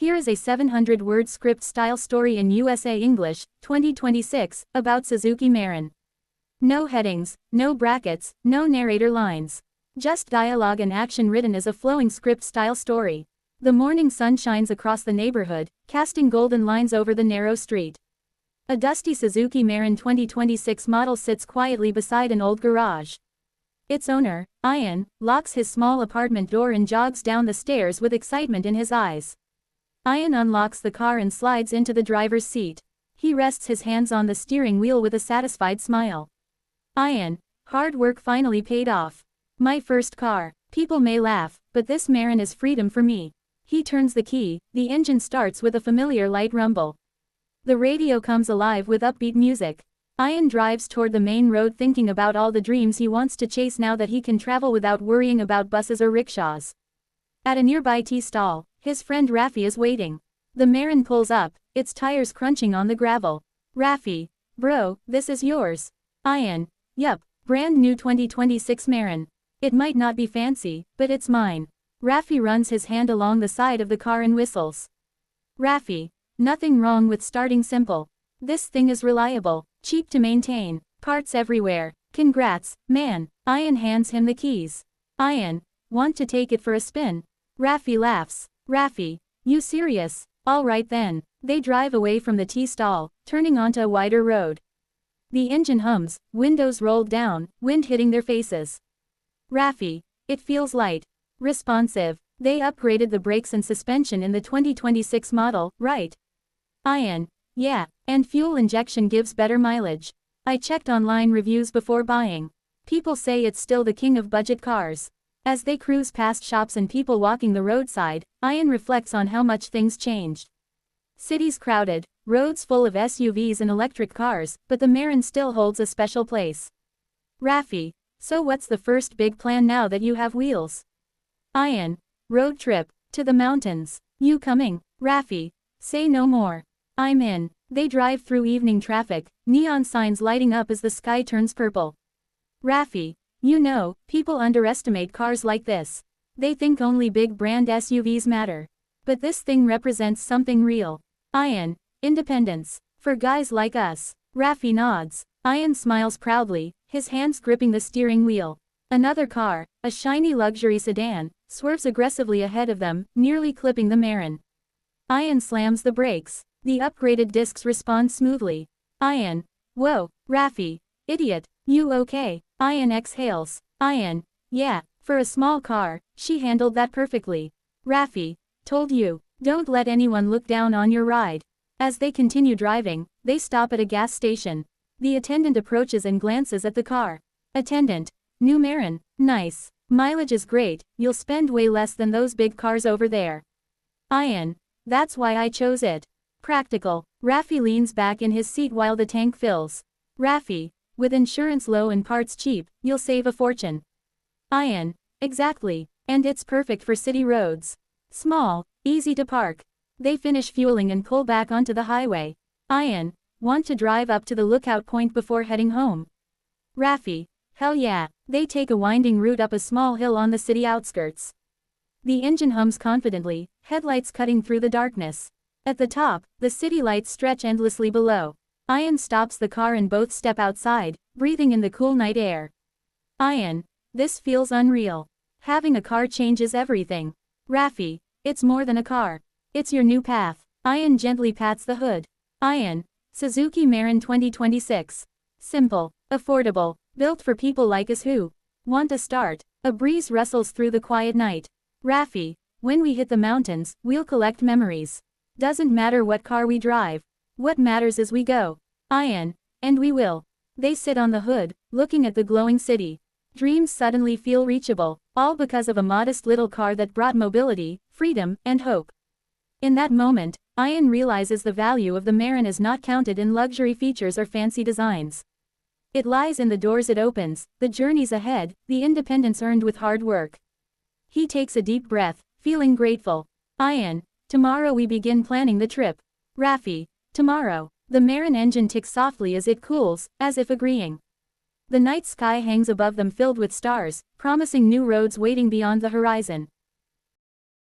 Here is a 700-word script-style story in USA English, 2026, about Suzuki Mehran. No headings, no brackets, no narrator lines. Just dialogue and action written as a flowing script-style story. The morning sun shines across the neighborhood, casting golden lines over the narrow street. A dusty Suzuki Mehran 2026 model sits quietly beside an old garage. Its owner, Ian, locks his small apartment door and jogs down the stairs with excitement in his eyes. Ian unlocks the car and slides into the driver's seat. He rests his hands on the steering wheel with a satisfied smile. Ian, hard work finally paid off. My first car. People may laugh, but this Mehran is freedom for me. He turns the key, the engine starts with a familiar light rumble. The radio comes alive with upbeat music. Ian drives toward the main road thinking about all the dreams he wants to chase now that he can travel without worrying about buses or rickshaws. At a nearby tea stall, his friend Rafi is waiting. The Mehran pulls up, its tires crunching on the gravel. Rafi, bro, this is yours. Ian, yup, brand new 2026 Mehran. It might not be fancy, but it's mine. Rafi runs his hand along the side of the car and whistles. Rafi, nothing wrong with starting simple. This thing is reliable, cheap to maintain, parts everywhere. Congrats, man. Ian hands him the keys. Ian, want to take it for a spin? Rafi laughs. Rafi, you serious? All right then. They drive away from the tea stall, turning onto a wider road. The engine hums, windows rolled down, wind hitting their faces. Rafi, it feels light. Responsive. They upgraded the brakes and suspension in the 2026 model, right? Ian, yeah, and fuel injection gives better mileage. I checked online reviews before buying. People say it's still the king of budget cars. As they cruise past shops and people walking the roadside, Ian reflects on how much things changed. Cities crowded, roads full of SUVs and electric cars, but the Mehran still holds a special place. Rafi, so what's the first big plan now that you have wheels? Ian, road trip, to the mountains. You coming? Rafi, say no more. I'm in. They drive through evening traffic, neon signs lighting up as the sky turns purple. Rafi, you know, people underestimate cars like this. They think only big brand SUVs matter. But this thing represents something real. Ian, independence. For guys like us. Rafi nods. Ian smiles proudly, his hands gripping the steering wheel. Another car, a shiny luxury sedan, swerves aggressively ahead of them, nearly clipping the Mehran. Ian slams the brakes. The upgraded discs respond smoothly. Ian, whoa, Rafi, idiot, you okay? Ian exhales. Ian, yeah, for a small car, she handled that perfectly. Rafi, told you, don't let anyone look down on your ride. As they continue driving, they stop at a gas station. The attendant approaches and glances at the car. Attendant, new Mehran, nice. Mileage is great, you'll spend way less than those big cars over there. Ian, that's why I chose it. Practical. Rafi leans back in his seat while the tank fills. Rafi, with insurance low and parts cheap, you'll save a fortune. Ian, exactly, and it's perfect for city roads. Small, easy to park. They finish fueling and pull back onto the highway. Ian, want to drive up to the lookout point before heading home? Rafi, hell yeah. They take a winding route up a small hill on the city outskirts. The engine hums confidently, headlights cutting through the darkness. At the top, the city lights stretch endlessly below. Ian stops the car and both step outside, breathing in the cool night air. Ian, this feels unreal. Having a car changes everything. Rafi, it's more than a car. It's your new path. Ian gently pats the hood. Ian, Suzuki Mehran 2026. Simple, affordable, built for people like us who want a start. A breeze rustles through the quiet night. Rafi, when we hit the mountains, we'll collect memories. Doesn't matter what car we drive. What matters is we go. Ian, and we will. They sit on the hood, looking at the glowing city. Dreams suddenly feel reachable, all because of a modest little car that brought mobility, freedom, and hope. In that moment, Ian realizes the value of the Mehran is not counted in luxury features or fancy designs. It lies in the doors it opens, the journeys ahead, the independence earned with hard work. He takes a deep breath, feeling grateful. Ian, tomorrow we begin planning the trip. Rafi, tomorrow. The Mehran engine ticks softly as it cools, as if agreeing. The night sky hangs above them filled with stars, promising new roads waiting beyond the horizon.